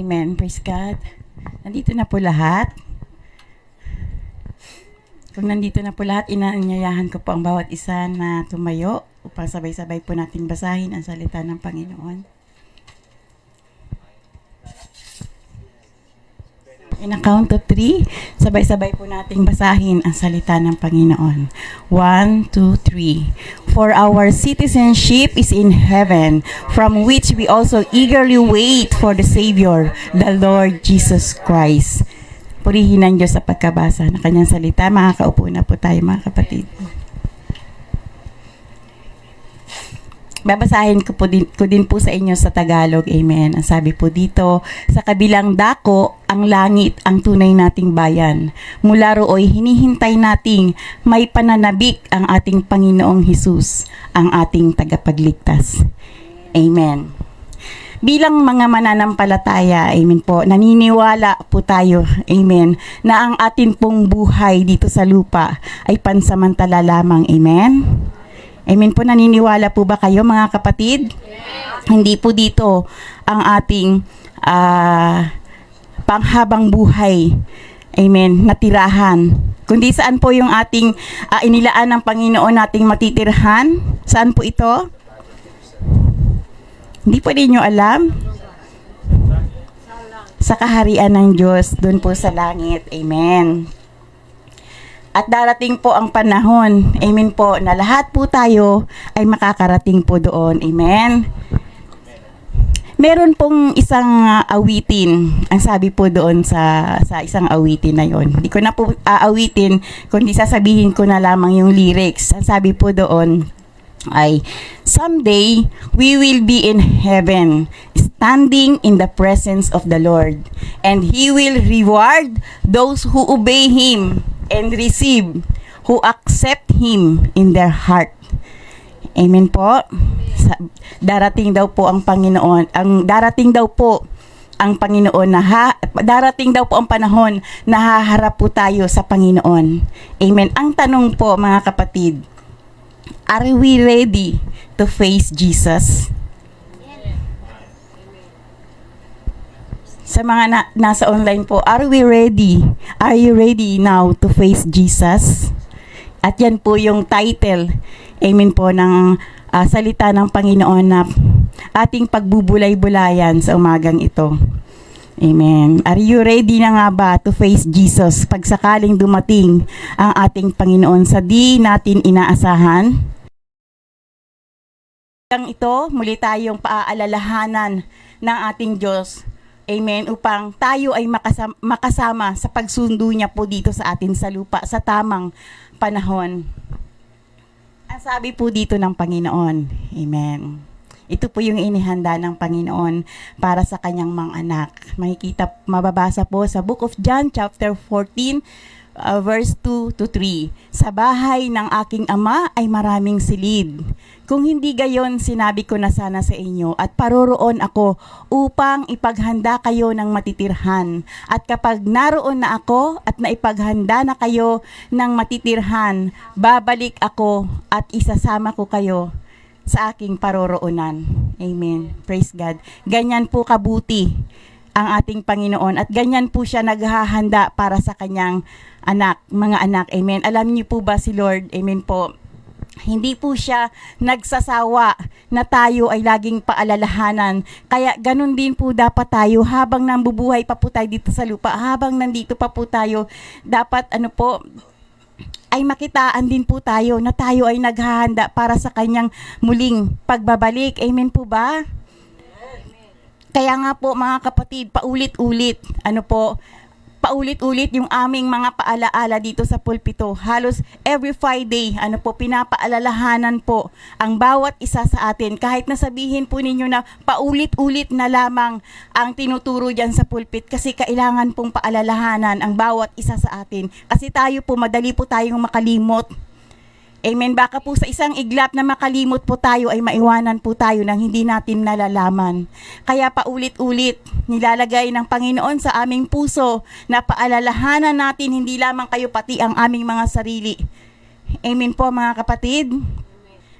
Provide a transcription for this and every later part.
Amen. Praise God. Nandito na po lahat. Kung nandito na po lahat, inaanyayahan ko po ang bawat isa na tumayo upang sabay-sabay po nating basahin ang salita ng Panginoon. In a count of 3, sabay-sabay po nating basahin ang salita ng Panginoon. 1, 2, 3. For our citizenship is in heaven, from which we also eagerly wait for the Savior, the Lord Jesus Christ. Purihin ng Diyos sa pagkabasa ng kanyang salita. Makakaupo na po tayo, mga kapatid. Babasahin ko din po sa inyo sa Tagalog. Amen. Ang sabi po dito, sa kabilang dako, ang langit ang tunay nating bayan. Mula rooy hinihintay nating may pananabik ang ating Panginoong Hesus, ang ating tagapagligtas. Amen. Bilang mga mananampalataya, amen po, naniniwala po tayo, amen, na ang atin pong buhay dito sa lupa ay pansamantala lamang. Amen. Amen po, naniniwala po ba kayo, mga kapatid? Yes. Hindi po dito ang ating panghabang buhay, amen, natirahan. Kundi saan po yung ating inilaan ng Panginoon nating matitirhan? Saan po ito? Hindi po ninyo alam? Sa kaharian ng Diyos, doon po sa langit. Amen. At darating po ang panahon, amen po, na lahat po tayo ay makakarating po doon. Amen. Meron pong isang awitin, ang sabi po doon sa isang awitin na yon. Hindi ko na po aawitin, kundi sasabihin ko na lamang yung lyrics. Ang sabi po doon ay, someday we will be in heaven, standing in the presence of the Lord, and He will reward those who obey Him and receive, who accept Him in their heart. Amen po. Darating daw po ang Panginoon, darating daw po ang panahon na haharap po tayo sa Panginoon. Amen. Ang tanong po, mga kapatid, are we ready to face Jesus? Sa mga nasa online po, are we ready? Are you ready now to face Jesus? At yan po yung title, amen po, ng salita ng Panginoon na ating pagbubulay-bulayan sa umagang ito. Amen. Are you ready na nga ba to face Jesus pag sakaling dumating ang ating Panginoon sa di natin inaasahan? Ito, muli tayong paaalalahanan ng ating Diyos. Amen. Upang tayo ay makasama sa pagsundo niya po dito sa atin sa lupa sa tamang panahon. Ang sabi po dito ng Panginoon. Amen. Ito po yung inihanda ng Panginoon para sa kanyang mga anak. Mababasa po sa Book of John chapter 14 verse 2 to 3. Sa bahay ng aking ama ay maraming silid. Kung hindi gayon, sinabi ko na sana sa inyo at paroroon ako upang ipaghanda kayo ng matitirhan. At kapag naroon na ako at naipaghanda na kayo ng matitirhan, babalik ako at isasama ko kayo sa aking paroroonan. Amen. Praise God. Ganyan po kabuti ang ating Panginoon at ganyan po siya naghahanda para sa kanyang anak, mga anak. Amen. Alam niyo po ba si Lord, amen po, hindi po siya nagsasawa na tayo ay laging paalalahanan. Kaya ganun din po dapat tayo habang nambubuhay pa po tayo dito sa lupa, habang nandito pa po tayo, dapat ay makitaan din po tayo na tayo ay naghahanda para sa kanyang muling pagbabalik. Amen po ba? Kaya nga po, mga kapatid, paulit-ulit yung aming mga paalaala dito sa pulpito. Halos every Friday, pinapaalalahanan po ang bawat isa sa atin. Kahit nasabihin po ninyo na paulit-ulit na lamang ang tinuturo dyan sa pulpit, kasi kailangan pong paalalahanan ang bawat isa sa atin. Kasi tayo po, madali po tayong makalimot. Amen. Baka po sa isang iglap na makalimot po tayo ay maiwanan po tayo nang hindi natin nalalaman. Kaya paulit-ulit nilalagay ng Panginoon sa aming puso na paalalahanan natin hindi lamang kayo pati ang aming mga sarili. Amen po, mga kapatid.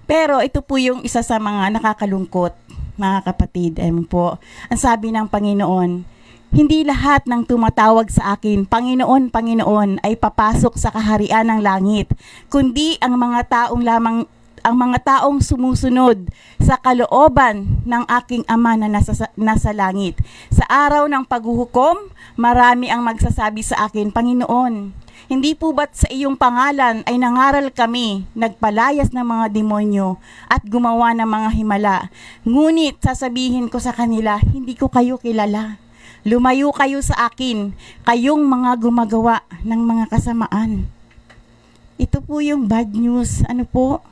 Pero ito po yung isa sa mga nakakalungkot, mga kapatid. Amen po. Ang sabi ng Panginoon, Hindi lahat ng tumatawag sa akin, Panginoon, Panginoon, ay papasok sa kaharian ng langit, kundi ang mga taong sumusunod sa kalooban ng aking Ama na nasa langit. Sa araw ng paghuhukom, marami ang magsasabi sa akin, Panginoon, hindi po ba't sa iyong pangalan ay nangaral kami, nagpalayas ng mga demonyo at gumawa ng mga himala? Ngunit sasabihin ko sa kanila, hindi ko kayo kilala. Lumayo kayo sa akin, kayong mga gumagawa ng mga kasamaan. Ito po yung bad news. Ano po?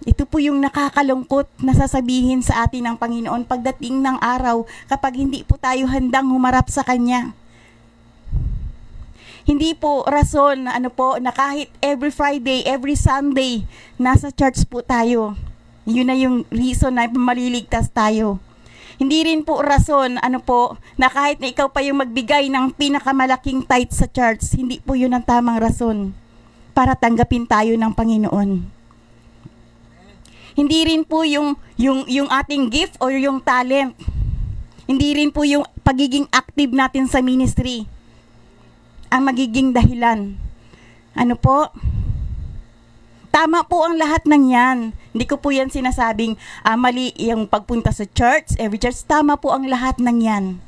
Ito po yung nakakalungkot na sasabihin sa atin ng Panginoon pagdating ng araw kapag hindi po tayo handang humarap sa Kanya. Hindi po rason na kahit every Friday, every Sunday, nasa church po tayo. Yun na yung reason na maliligtas tayo. Hindi rin po rason na kahit na ikaw pa yung magbigay ng pinakamalaking tithe sa church, hindi po yun ang tamang rason para tanggapin tayo ng Panginoon. Hindi rin po yung ating gift or yung talent. Hindi rin po yung pagiging active natin sa ministry ang magiging dahilan. Tama po ang lahat ng yan. Hindi ko po yan sinasabing mali yung pagpunta sa church, every church. Tama po ang lahat ng yan.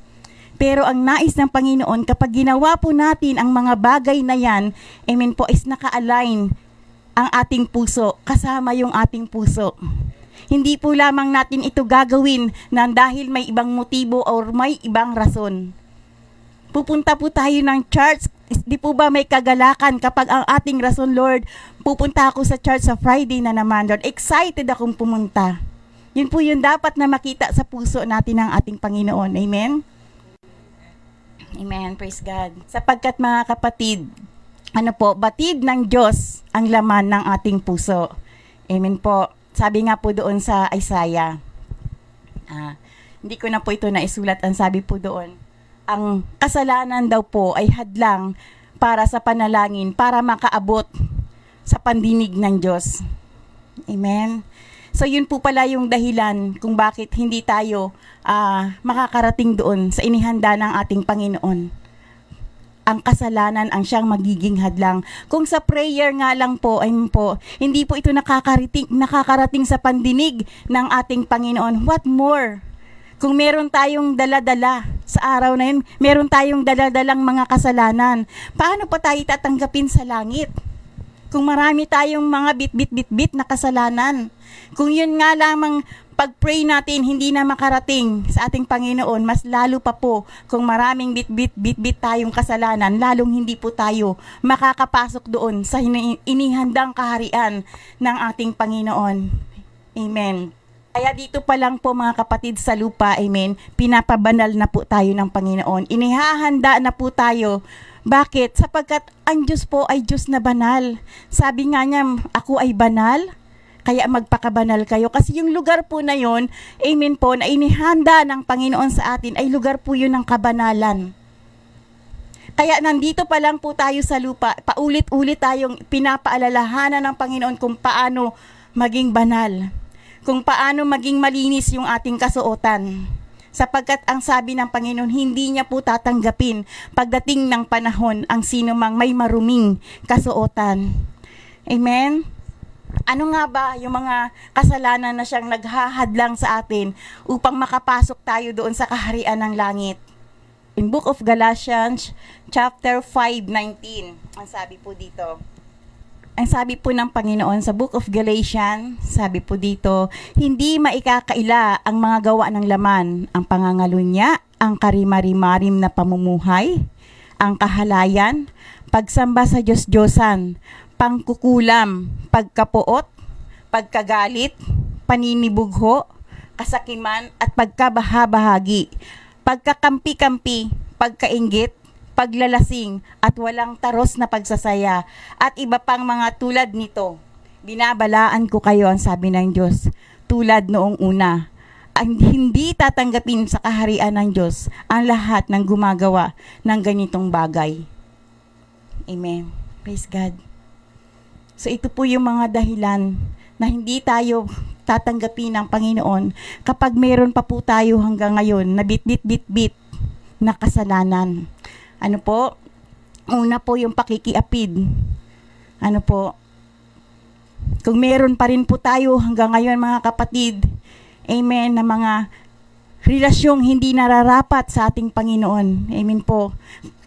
Pero ang nais ng Panginoon, kapag ginawa po natin ang mga bagay na yan, amen po, is naka-align ang ating puso, kasama yung ating puso. Hindi po lamang natin ito gagawin na dahil may ibang motibo or may ibang rason. Pupunta po tayo ng church, di po ba may kagalakan kapag ang ating rason, Lord, pupunta ako sa church sa Friday na naman, Lord. Excited akong pumunta. Yun po yung dapat na makita sa puso natin ng ating Panginoon. Amen? Amen. Praise God. Sapagkat mga kapatid, batid ng Diyos ang laman ng ating puso. Amen po. Sabi nga po doon sa Isaiah, hindi ko na po ito naisulat, ang sabi po doon, ang kasalanan daw po ay hadlang para sa panalangin, para makaabot sa pandinig ng Diyos. Amen? So yun po pala yung dahilan kung bakit hindi tayo makakarating doon sa inihanda ng ating Panginoon. Ang kasalanan ang siyang magiging hadlang. Kung sa prayer nga lang po, hindi po ito nakakarating sa pandinig ng ating Panginoon. What more? Kung meron tayong dala-dala sa araw na yun, meron tayong dala-dalang mga kasalanan, paano pa tayo tatanggapin sa langit? Kung marami tayong mga bit-bit na kasalanan, kung yun nga lamang pag-pray natin hindi na makarating sa ating Panginoon, mas lalo pa po kung maraming bit tayong kasalanan, lalong hindi po tayo makakapasok doon sa inihandang kaharian ng ating Panginoon. Amen. Kaya dito pa lang po mga kapatid sa lupa, amen, pinapabanal na po tayo ng Panginoon. Inihahanda na po tayo. Bakit? Sapagkat ang Diyos po ay Diyos na banal. Sabi nga niya, ako ay banal, kaya magpakabanal kayo. Kasi yung lugar po na yon, amen po, na inihanda ng Panginoon sa atin, ay lugar po yun ng kabanalan. Kaya nandito pa lang po tayo sa lupa, paulit-ulit tayong pinapaalalahanan ng Panginoon kung paano maging banal, kung paano maging malinis yung ating kasuotan. Sapagkat ang sabi ng Panginoon, hindi niya po tatanggapin pagdating ng panahon ang sino mang may maruming kasuotan. Amen? Ano nga ba yung mga kasalanan na siyang naghahadlang sa atin upang makapasok tayo doon sa kaharian ng langit? In Book of Galatians, chapter 5:19, ang sabi po dito. Ang sabi po ng Panginoon sa Book of Galatians, sabi po dito, hindi maikakaila ang mga gawa ng laman, ang pangangalunya, ang karimarimarim na pamumuhay, ang kahalayan, pagsamba sa Diyos-Diyosan, pangkukulam, pagkapuot, pagkagalit, paninibugho, kasakiman, at pagkabahabahagi, pagkakampi-kampi, pagkainggit, paglalasing, at walang taros na pagsasaya, at iba pang mga tulad nito. Binabalaan ko kayo, ang sabi ng Diyos, tulad noong una. Ang hindi tatanggapin sa kaharian ng Diyos ang lahat ng gumagawa ng ganitong bagay. Amen. Praise God. So ito po yung mga dahilan na hindi tayo tatanggapin ng Panginoon kapag meron pa po tayo hanggang ngayon na bit-bit na kasalanan. Ano po? Una po yung pakikiapid. Ano po? Kung meron pa rin po tayo hanggang ngayon mga kapatid, amen, na mga relasyong hindi nararapat sa ating Panginoon. Amen po.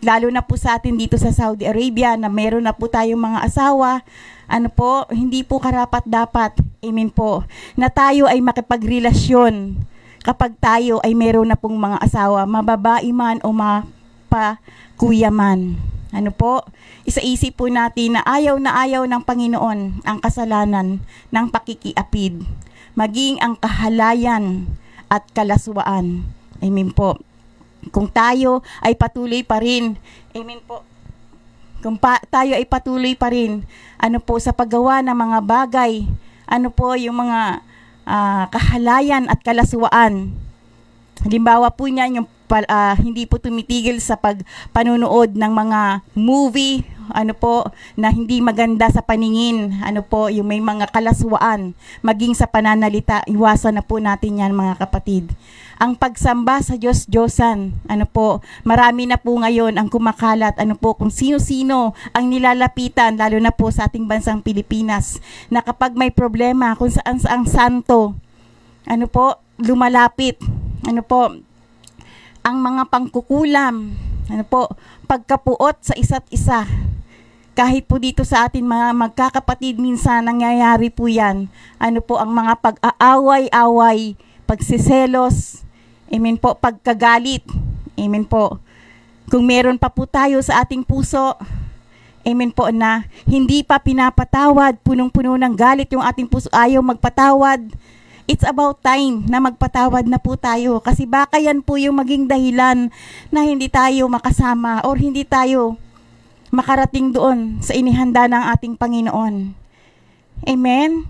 Lalo na po sa atin dito sa Saudi Arabia na meron na po tayong mga asawa, ano po, hindi po karapat-dapat, amen po, na tayo ay makipagrelasyon kapag tayo ay meron na pong mga asawa, mababae man o mapakuya man. Ano po, isaisip po natin na ayaw ng Panginoon ang kasalanan ng pakikiapid, maging ang kahalayan at kalaswaan. Amen po. Kung tayo ay patuloy pa rin, amen po, tayo ay patuloy pa rin, ano po, sa paggawa ng mga bagay, ano po, yung mga kahalayan at kalaswaan. Halimbawa po niyan, yung hindi po tumitigil sa panunood ng mga movie, ano po, na hindi maganda sa paningin, ano po, yung may mga kalaswaan, maging sa pananalita, iwasan na po natin yan mga kapatid. Ang pagsamba sa Diyos-Diyosan, ano po, marami na po ngayon ang kumakalat, ano po, kung sino-sino ang nilalapitan, lalo na po sa ating bansang Pilipinas, na kapag may problema, kung saan-saang santo, ano po, lumalapit, ano po, ang mga pangkukulam, ano po, pagkapuot sa isa't isa. Kahit po dito sa atin mga magkakapatid, minsan nangyayari po yan, ano po, ang mga pag-aaway-away, pagsiselos, amen po, pagkagalit, amen po. Kung meron pa po tayo sa ating puso, amen po, na hindi pa pinapatawad, punong-puno ng galit yung ating puso, ayaw magpatawad, it's about time na magpatawad na po tayo. Kasi baka yan po yung maging dahilan na hindi tayo makasama or hindi tayo makarating doon sa inihanda ng ating Panginoon. Amen?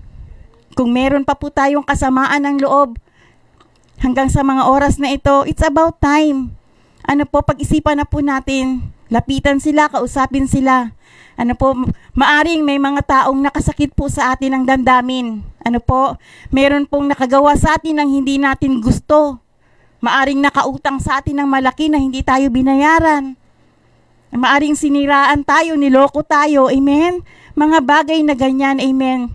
Kung meron pa po tayong kasamaan ng loob, hanggang sa mga oras na ito, it's about time. Ano po, pag-isipan na po natin, lapitan sila, kausapin sila. Ano po, maaring may mga taong nakasakit po sa atin ng damdamin. Ano po, meron pong nakagawa sa atin ng hindi natin gusto. Maaring nakautang sa atin ng malaki na hindi tayo binayaran. Maaring siniraan tayo, niloko tayo, amen? Mga bagay na ganyan, amen?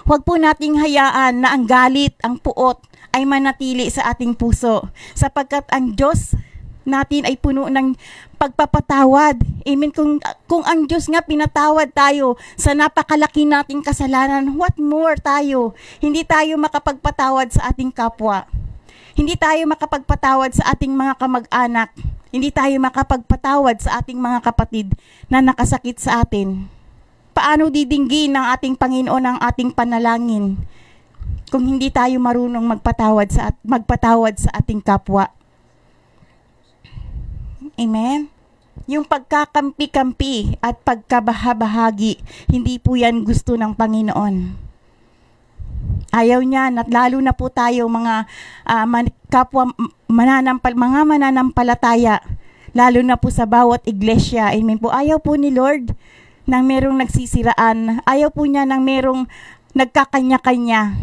Huwag po nating hayaan na ang galit, ang puot, ay manatili sa ating puso. Sapagkat ang Diyos natin ay puno ng pagpapatawad. Amen. Kung ang Diyos nga pinatawad tayo sa napakalaki nating kasalanan, what more tayo? Hindi tayo makapagpatawad sa ating kapwa. Hindi tayo makapagpatawad sa ating mga kamag-anak. Hindi tayo makapagpatawad sa ating mga kapatid na nakasakit sa atin. Paano didinggin ng ating Panginoon ang ating panalangin kung hindi tayo marunong magpatawad sa ating kapwa? Amen? Yung pagkakampi-kampi at pagkabahabahagi, hindi po yan gusto ng Panginoon. Ayaw niya, at lalo na po tayo mga kapwa mga mananampalataya, lalo na po sa bawat iglesia. Amen po. Ayaw po ni Lord nang merong nagsisiraan. Ayaw po niya nang merong nagkakanya-kanya.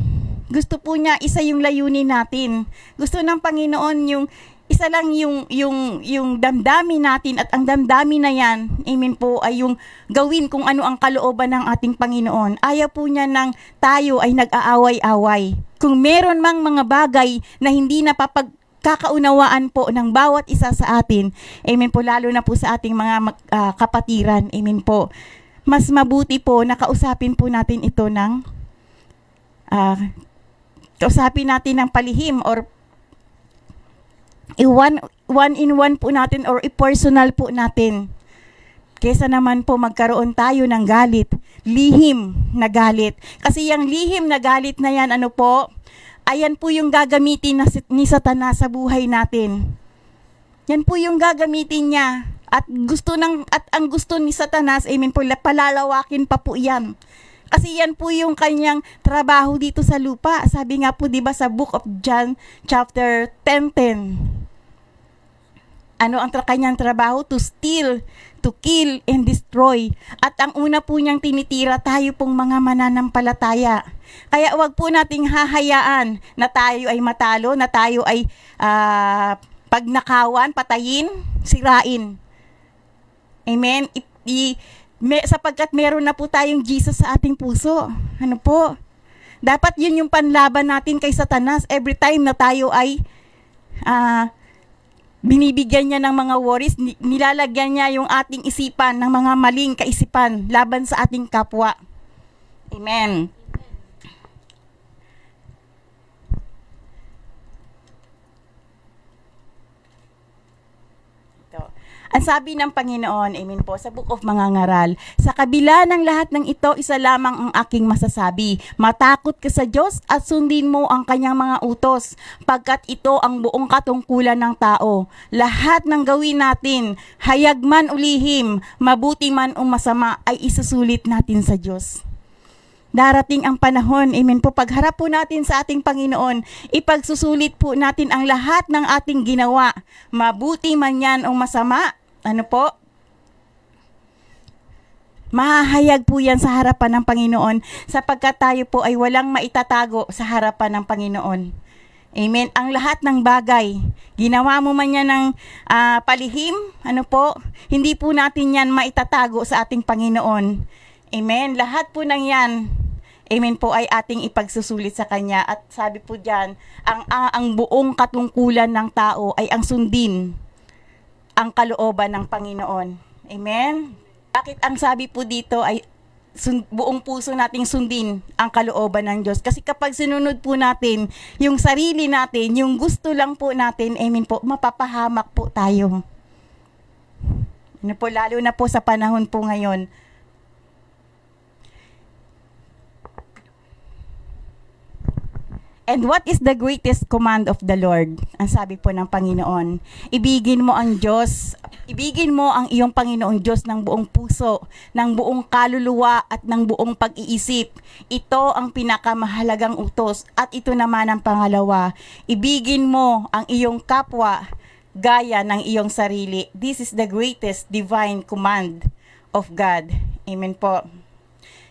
Gusto po niya, isa yung layunin natin. Gusto ng Panginoon yung isa lang yung damdamin natin, at ang damdamin na yan, amen po, ay yung gawin kung ano ang kalooban ng ating Panginoon. Ayaw po niya nang tayo ay nag-aaway-away. Kung meron mang mga bagay na hindi napapagkakaunawaan po ng bawat isa sa atin, amen po, lalo na po sa ating mga kapatiran, amen po, mas mabuti po na kausapin po natin ito ng kausapin natin ng palihim, or one-in-one po natin, or i-personal po natin. Kesa naman po magkaroon tayo ng galit, lihim na galit. Kasi yung lihim na galit na yan, ano po, ayan po yung gagamitin ni Satanas sa buhay natin. Yan po yung gagamitin niya. At ang gusto ni Satanas, amen po, palalawakin pa po yan. Kasi yan po yung kanyang trabaho dito sa lupa. Sabi nga po, di ba, sa Book of John, chapter 10:10. Ano ang kanyang trabaho? To steal, to kill, and destroy. At ang una po niyang tinitira, tayo pong mga mananampalataya. Kaya wag po nating hahayaan na tayo ay matalo, na tayo ay Pag nakawan, patayin, sirain. Amen? Sapagkat meron na po tayong Jesus sa ating puso. Ano po? Dapat yun yung panlaban natin kay Satanas. Every time na tayo ay binibigyan niya ng mga worries, nilalagyan niya yung ating isipan ng mga maling kaisipan laban sa ating kapwa. Amen. Ang sabi ng Panginoon, amen po, sa Book of Mangangaral, sa kabila ng lahat ng ito, isa lamang ang aking masasabi. Matakot ka sa Diyos at sundin mo ang kanyang mga utos, pagkat ito ang buong katungkulan ng tao. Lahat ng gawin natin, hayag man o lihim, mabuti man o masama, ay isusulit natin sa Diyos. Darating ang panahon, amen po, pagharap po natin sa ating Panginoon, ipagsusulit po natin ang lahat ng ating ginawa, mabuti man yan o masama, ano po? Mahahayag po yan sa harapan ng Panginoon, sapagkat tayo po ay walang maitatago sa harapan ng Panginoon. Amen. Ang lahat ng bagay, ginawa mo man yan ng palihim, ano po, hindi po natin yan maitatago sa ating Panginoon. Amen. Lahat po ng yan, amen po, ay ating ipagsusulit sa Kanya. At sabi po dyan, ang buong katungkulan ng tao ay ang sundin ang kalooban ng Panginoon. Amen. Bakit ang sabi po dito ay buong puso nating sundin ang kalooban ng Diyos? Kasi kapag sinunod po natin yung sarili natin, yung gusto lang po natin, amen po, mapapahamak po tayo. Ano po, lalo na po sa panahon po ngayon. And what is the greatest command of the Lord? Ang sabi po ng Panginoon, ibigin mo ang Diyos, ibigin mo ang iyong Panginoong Diyos ng buong puso, ng buong kaluluwa at ng buong pag-iisip. Ito ang pinakamahalagang utos. At ito naman ang pangalawa, ibigin mo ang iyong kapwa gaya ng iyong sarili. This is the greatest divine command of God. Amen po.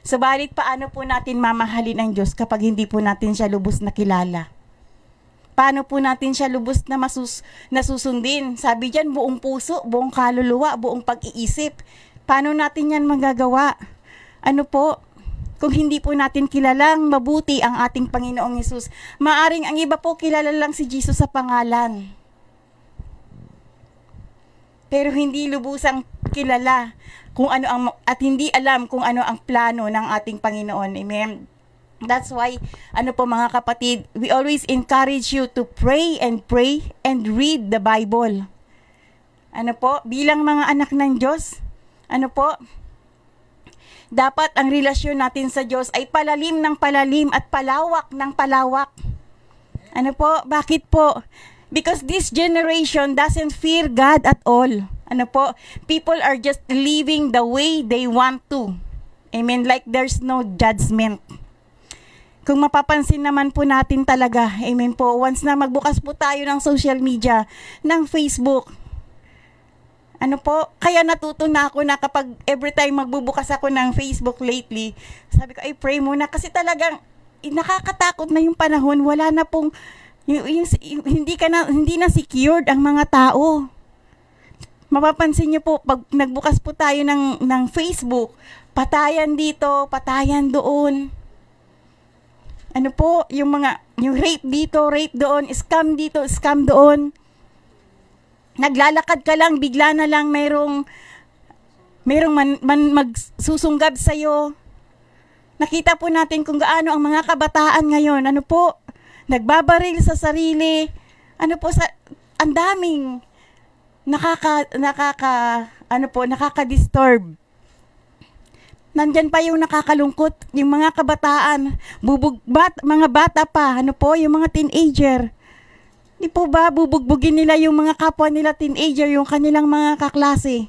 Subalit, paano po natin mamahalin ang Diyos kapag hindi po natin siya lubos na kilala? Paano po natin siya lubos na nasusundin? Sabi diyan, buong puso, buong kaluluwa, buong pag-iisip. Paano natin yan magagawa? Ano po? Kung hindi po natin kilalang mabuti ang ating Panginoong Hesus, maaring ang iba po kilala lang si Jesus sa pangalan, pero hindi lubusang kilala kung ano ang, at hindi alam kung ano ang plano ng ating Panginoon. Amen. That's why, ano po mga kapatid, we always encourage you to pray and read the Bible. Ano po, bilang mga anak ng Diyos, ano po, dapat ang relasyon natin sa Diyos ay palalim ng palalim at palawak ng palawak. Ano po, bakit po? Because this generation doesn't fear God at all. Ano po? People are just living the way they want to. Amen? Like there's no judgment. Kung mapapansin naman po natin talaga, amen po, once na magbukas po tayo ng social media, ng Facebook, ano po, kaya natuto na ako na kapag every time magbubukas ako ng Facebook lately, sabi ko, ay pray muna. Kasi talagang nakakatakot na yung panahon, wala na pong, hindi na secured ang mga tao. Mapapansin niyo po, pag nagbukas po tayo ng Facebook, patayan dito, patayan doon. Ano po, yung rape dito, rape doon, scam dito, scam doon. Naglalakad ka lang, bigla na lang mayroong magsusunggab sa'yo. Nakita po natin kung gaano ang mga kabataan ngayon, ano po, nagbabaril sa sarili, ano po, ang daming nakaka-disturb. Nandyan pa yung nakakalungkot, yung mga kabataan, mga bata pa, ano po, yung mga teenager. Di po ba, bubugbugin nila yung mga kapwa nila teenager, yung kanilang mga kaklase.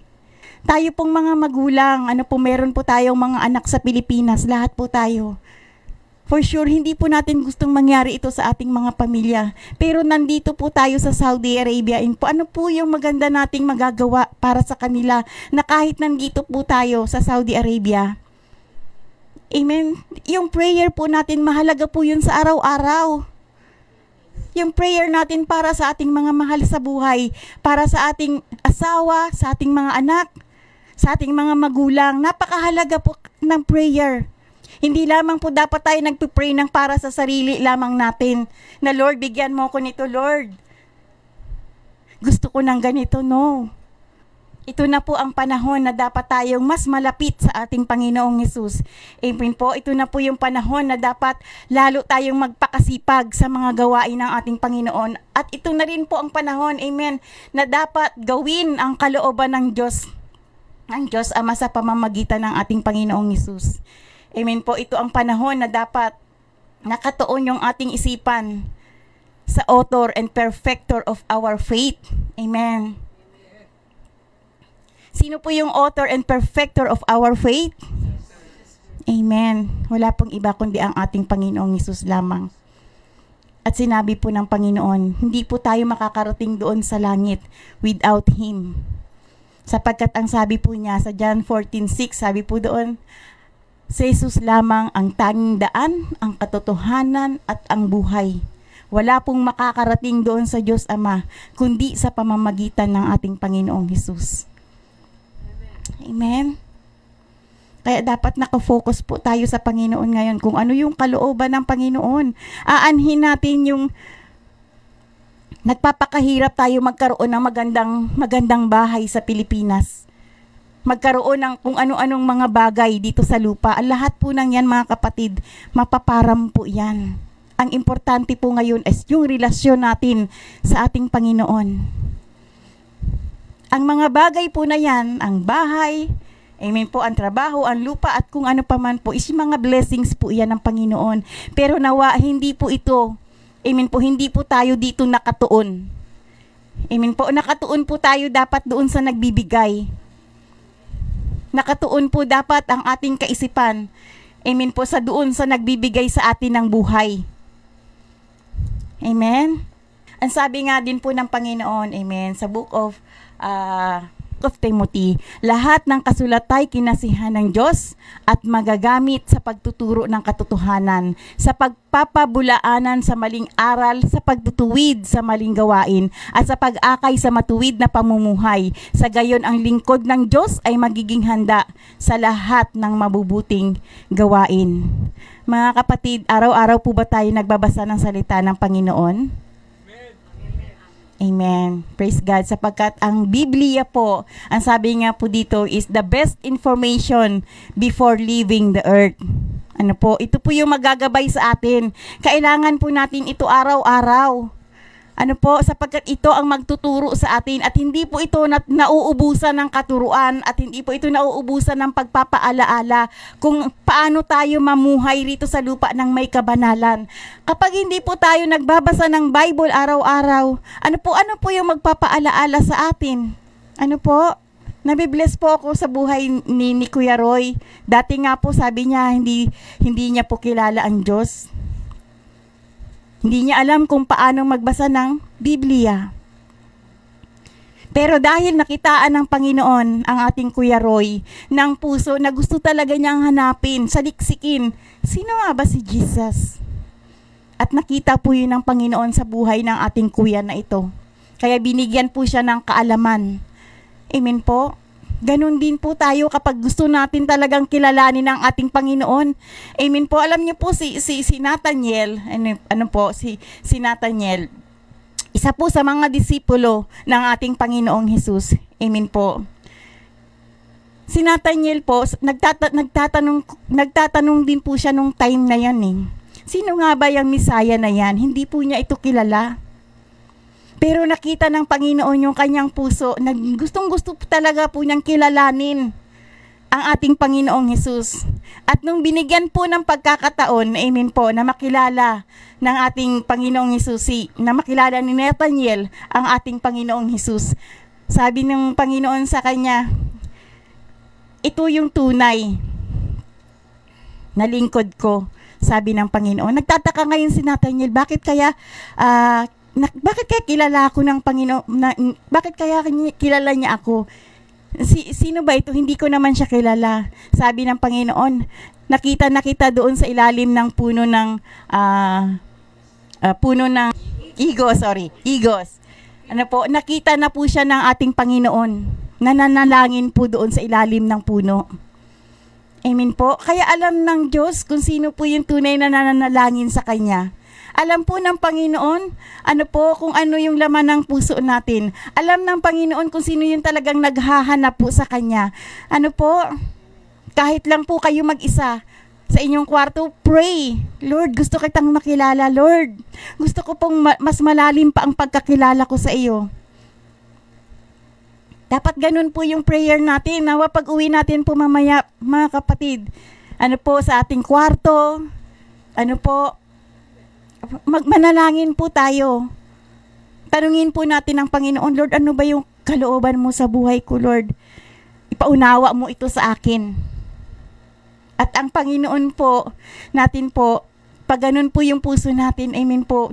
Tayo pong mga magulang, ano po, meron po tayong mga anak sa Pilipinas, lahat po tayo. For sure, hindi po natin gustong mangyari ito sa ating mga pamilya. Pero nandito po tayo sa Saudi Arabia. Ano po yung maganda nating magagawa para sa kanila na kahit nandito po tayo sa Saudi Arabia? Amen. Yung prayer po natin, mahalaga po yun sa araw-araw. Yung prayer natin para sa ating mga mahal sa buhay, para sa ating asawa, sa ating mga anak, sa ating mga magulang. Napakahalaga po ng prayer. Hindi lamang po dapat tayo nagpipray ng para sa sarili lamang natin. Na Lord, bigyan mo ko nito, Lord. Gusto ko ng ganito, no. Ito na po ang panahon na dapat tayong mas malapit sa ating Panginoong Hesus. Amen po, ito na po yung panahon na dapat lalo tayong magpakasipag sa mga gawain ng ating Panginoon. At ito na rin po ang panahon, amen, na dapat gawin ang kalooban ng Diyos Ama sa pamamagitan ng ating Panginoong Hesus. Amen po, ito ang panahon na dapat nakatuon yung ating isipan sa author and perfecter of our faith. Amen. Sino po yung author and perfecter of our faith? Amen. Wala pong iba kundi ang ating Panginoong Hesus lamang. At sinabi po ng Panginoon, hindi po tayo makakarating doon sa langit without Him. Sapagkat ang sabi po niya sa John 14:6, sabi po doon, sa Hesus lamang ang tanging daan, ang katotohanan at ang buhay. Wala pong makakarating doon sa Diyos Ama, kundi sa pamamagitan ng ating Panginoong Hesus. Amen. Kaya dapat nakafocus po tayo sa Panginoon ngayon kung ano yung kalooban ng Panginoon. Aanhin natin yung nagpapakahirap tayo magkaroon ng magandang bahay sa Pilipinas. Magkaroon ng kung ano-anong mga bagay dito sa lupa. Ang lahat po ng yan, mga kapatid, mapaparam po yan. Ang importante po ngayon is yung relasyon natin sa ating Panginoon. Ang mga bagay po na yan, ang bahay, amen po, ang trabaho, ang lupa, at kung ano pa man po, is mga blessings po yan ng Panginoon. Pero nawa, hindi po ito, amen po, hindi po tayo dito nakatuon. Amen po, nakatuon po tayo dapat doon sa nagbibigay. Nakatuon po dapat ang ating kaisipan, amen po, sa doon sa nagbibigay sa atin ng buhay. Amen? Ang sabi nga din po ng Panginoon, amen, sa book of Timothy, lahat ng kasulat ay kinasihan ng Diyos at magagamit sa pagtuturo ng katotohanan, sa pagpapabulaanan sa maling aral, sa pagtutuwid sa maling gawain, at sa pag-akay sa matuwid na pamumuhay. Sa gayon ang lingkod ng Diyos ay magiging handa sa lahat ng mabubuting gawain. Mga kapatid, araw-araw po ba tayo nagbabasa ng salita ng Panginoon? Amen. Praise God. Sapagkat ang Biblia po, ang sabi nga po dito is the best information before leaving the earth. Ano po? Ito po yung magagabay sa atin. Kailangan po natin ito araw-araw. Ano po? Sapagkat ito ang magtuturo sa atin at hindi po ito nauubusan ng katuruan at hindi po ito nauubusan ng pagpapaalaala kung paano tayo mamuhay rito sa lupa ng may kabanalan. Kapag hindi po tayo nagbabasa ng Bible araw-araw, ano po yung magpapaalaala sa atin? Ano po? Nabibless po ako sa buhay ni Kuya Roy. Dati nga po sabi niya hindi niya po kilala ang Diyos. Hindi niya alam kung paano magbasa ng Biblia. Pero dahil nakitaan ng Panginoon ang ating Kuya Roy ng puso na gusto talaga niyang hanapin, saliksikin, sino nga ba si Jesus? At nakita po yun ng Panginoon sa buhay ng ating kuya na ito. Kaya binigyan po siya ng kaalaman. Amen po. Ganon din po tayo kapag gusto natin talagang kilalanin ang ating Panginoon. Amen po. Alam niyo po si Nathaniel, si Nathaniel, isa po sa mga disipulo ng ating Panginoong Hesus. Amen po. Si Nathaniel po, nagtatanong din po siya nung time na yan eh. Sino nga ba yung Misaya na yan? Hindi po niya ito kilala. Pero nakita ng Panginoon yung kanyang puso na gustong-gusto talaga po niyang kilalanin ang ating Panginoong Hesus. At nung binigyan po ng pagkakataon, amen po, na makilala ng ating Panginoong Hesus, na makilala ni Nathaniel ang ating Panginoong Hesus, sabi ng Panginoon sa kanya, ito yung tunay na lingkod ko, sabi ng Panginoon. Nagtataka ngayon si Nathaniel, bakit kaya kilala ako ng Panginoon, bakit kaya kilala niya ako? Sino ba ito? Hindi ko naman siya kilala. Sabi ng Panginoon, nakita doon sa ilalim ng puno ng Igos. Ano po, nakita na po siya ng ating Panginoon. Nananalangin po doon sa ilalim ng puno. Amen po. Kaya alam ng Diyos kung sino po yung tunay na nananalangin sa Kanya. Alam po ng Panginoon, kung ano yung laman ng puso natin. Alam ng Panginoon kung sino yung talagang naghahanap po sa Kanya. Kahit lang po kayo mag-isa sa inyong kwarto, pray. Lord, gusto kitang makilala, Lord. Gusto ko pong mas malalim pa ang pagkakilala ko sa iyo. Dapat ganun po yung prayer natin. Nawa pag uwi natin po mamaya, mga kapatid, sa ating kwarto, manalangin po tayo. Tanungin po natin ang Panginoon, Lord, ano ba yung kalooban mo sa buhay ko, Lord? Ipaunawa mo ito sa akin. At ang Panginoon po, natin po, pag ganun po yung puso natin, amen po,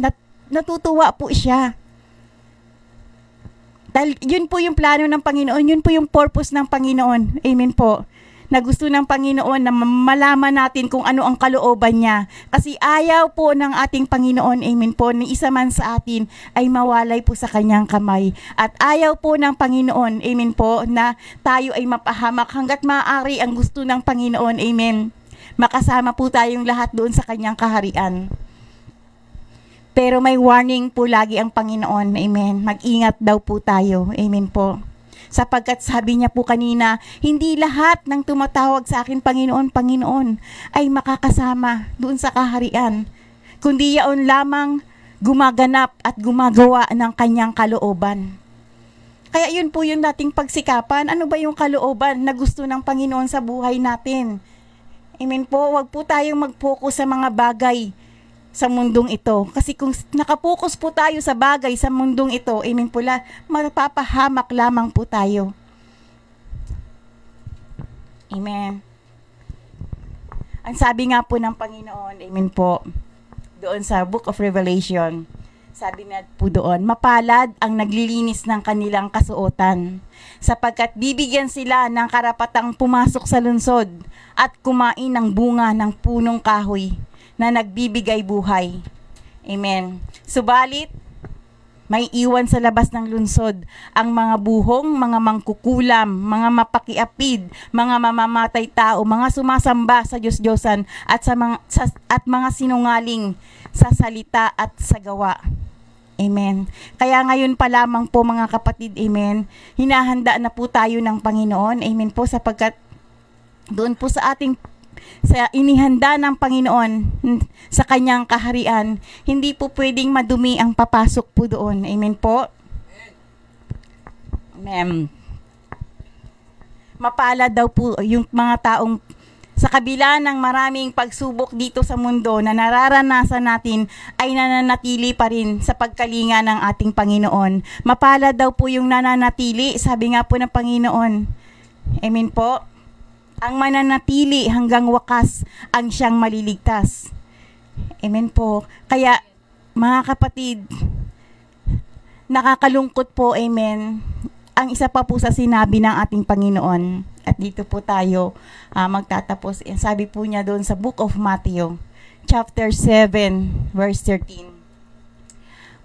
natutuwa po siya. Dahil yun po yung plano ng Panginoon, yun po yung purpose ng Panginoon, amen po. Na gusto ng Panginoon na malaman natin kung ano ang kalooban niya. Kasi ayaw po ng ating Panginoon, amen po, ni isa man sa atin ay mawalay po sa kanyang kamay. At ayaw po ng Panginoon, amen po, na tayo ay mapahamak hanggat maaari ang gusto ng Panginoon, amen. Makasama po tayong lahat doon sa kanyang kaharian. Pero may warning po lagi ang Panginoon, amen. Mag-ingat daw po tayo, amen po. Sapagkat sabi niya po kanina, hindi lahat ng tumatawag sa akin, Panginoon, Panginoon, ay makakasama doon sa kaharian. Kundi yaon lamang gumaganap at gumagawa ng kanyang kalooban. Kaya yun po yung dating pagsikapan. Ano ba yung kalooban na gusto ng Panginoon sa buhay natin? Amen po, wag po tayong mag-focus sa mga bagay sa mundong ito. Kasi kung nakapokus po tayo sa bagay sa mundong ito, amen po, mapapahamak lamang po tayo. Amen. Ang sabi nga po ng Panginoon, amen po, doon sa Book of Revelation, sabi na po doon, mapalad ang naglilinis ng kanilang kasuotan, sapagkat bibigyan sila ng karapatang pumasok sa lungsod at kumain ng bunga ng punong kahoy na nagbibigay buhay. Amen. Subalit, may iwan sa labas ng lungsod ang mga buhong, mga mangkukulam, mga mapakiapid, mga mamamatay tao, mga sumasamba sa Diyos-Diyosan at mga sinungaling sa salita at sa gawa. Amen. Kaya ngayon pa lamang po mga kapatid, amen, hinahanda na po tayo ng Panginoon. Amen po, sapagkat doon po sa inihanda ng Panginoon sa kanyang kaharian, hindi po pwedeng madumi ang papasok po doon. Amen po. Amen. Mapalad daw po yung mga taong sa kabila ng maraming pagsubok dito sa mundo na nararanasan natin ay nananatili pa rin sa pagkalinga ng ating Panginoon. Mapalad daw po yung nananatili, sabi nga po ng Panginoon. Amen po. Ang mananatili hanggang wakas ang siyang maliligtas. Amen po. Kaya, mga kapatid, nakakalungkot po, amen, ang isa pa po sa sinabi ng ating Panginoon. At dito po tayo magtatapos. Sabi po niya doon sa Book of Matthew, chapter 7, verse 13.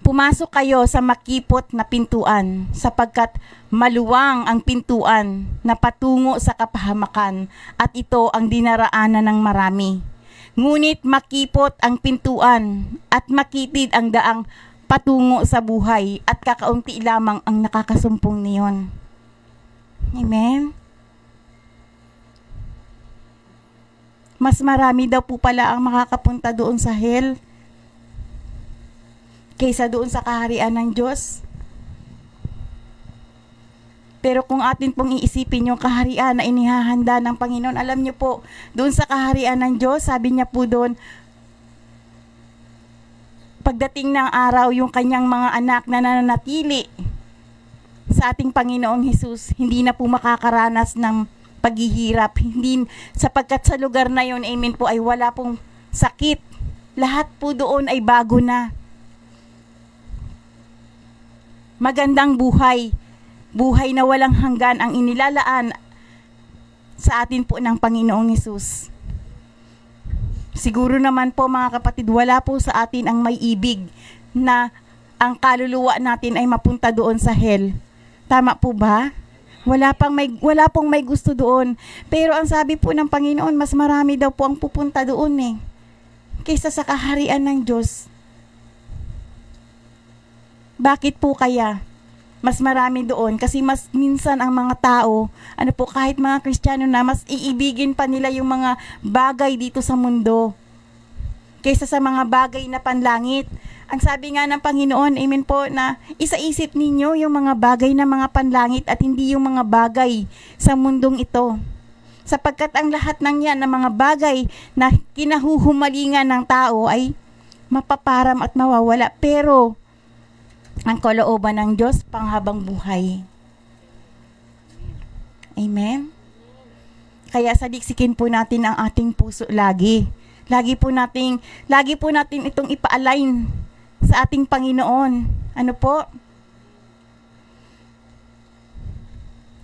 Pumasok kayo sa makipot na pintuan, sapagkat maluwang ang pintuan na patungo sa kapahamakan, at ito ang dinaraanan ng marami. Ngunit makipot ang pintuan at makitid ang daang patungo sa buhay, at kakaunti lamang ang nakakasumpong niyon. Amen? Mas marami daw po pala ang makakapunta doon sa hell kaysa doon sa kaharian ng Diyos. Pero kung atin pong iisipin yung kaharian na inihahanda ng Panginoon, alam niyo po, doon sa kaharian ng Diyos, sabi niya po doon, pagdating ng araw, yung kanyang mga anak na nananatili sa ating Panginoong Hesus, hindi na po makakaranas ng paghihirap. Hindi, sapagkat sa lugar na yon, amen po, ay wala pong sakit. Lahat po doon ay bago na. Magandang buhay. Buhay na walang hanggan ang inilalaan sa atin po ng Panginoong Hesus. Siguro naman po mga kapatid, wala po sa atin ang may ibig na ang kaluluwa natin ay mapunta doon sa hell. Tama po ba? Wala pong may gusto doon. Pero ang sabi po ng Panginoon, mas marami daw po ang pupunta doon kaysa sa kaharian ng Diyos. Bakit po kaya? Mas marami doon kasi mas minsan ang mga tao, kahit mga Kristiyano na, mas iibigin pa nila yung mga bagay dito sa mundo kaysa sa mga bagay na panlangit. Ang sabi nga ng Panginoon, amen po, na isaisip ninyo yung mga bagay na mga panlangit at hindi yung mga bagay sa mundong ito. Sapagkat ang lahat ng yan, ng mga bagay na kinahuhumalingan ng tao ay mapaparam at mawawala. Pero, ang kalooban ng Diyos, panghabang buhay. Amen? Kaya saliksikin po natin ang ating puso lagi. Lagi po natin itong ipa-align sa ating Panginoon. Ano po?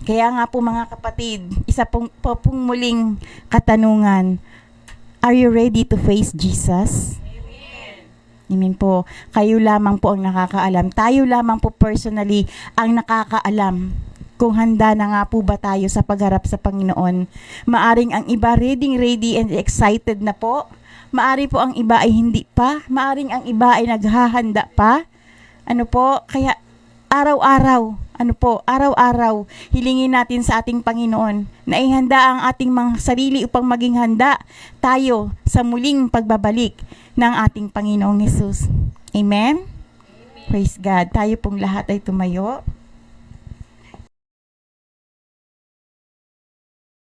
Kaya nga po mga kapatid, isa pong muling katanungan. Are you ready to face Jesus? Amen po. Kayo lamang po ang nakakaalam. Tayo lamang po personally ang nakakaalam kung handa na nga po ba tayo sa pagharap sa Panginoon. Maaring ang iba ready and excited na po. Maari po ang iba ay hindi pa. Maaring ang iba ay naghahanda pa. Kaya araw-araw, hilingin natin sa ating Panginoon na ihanda ang ating mga sarili upang maging handa tayo sa muling pagbabalik ng ating Panginoong Hesus. Amen? Praise God. Tayo pong lahat ay tumayo.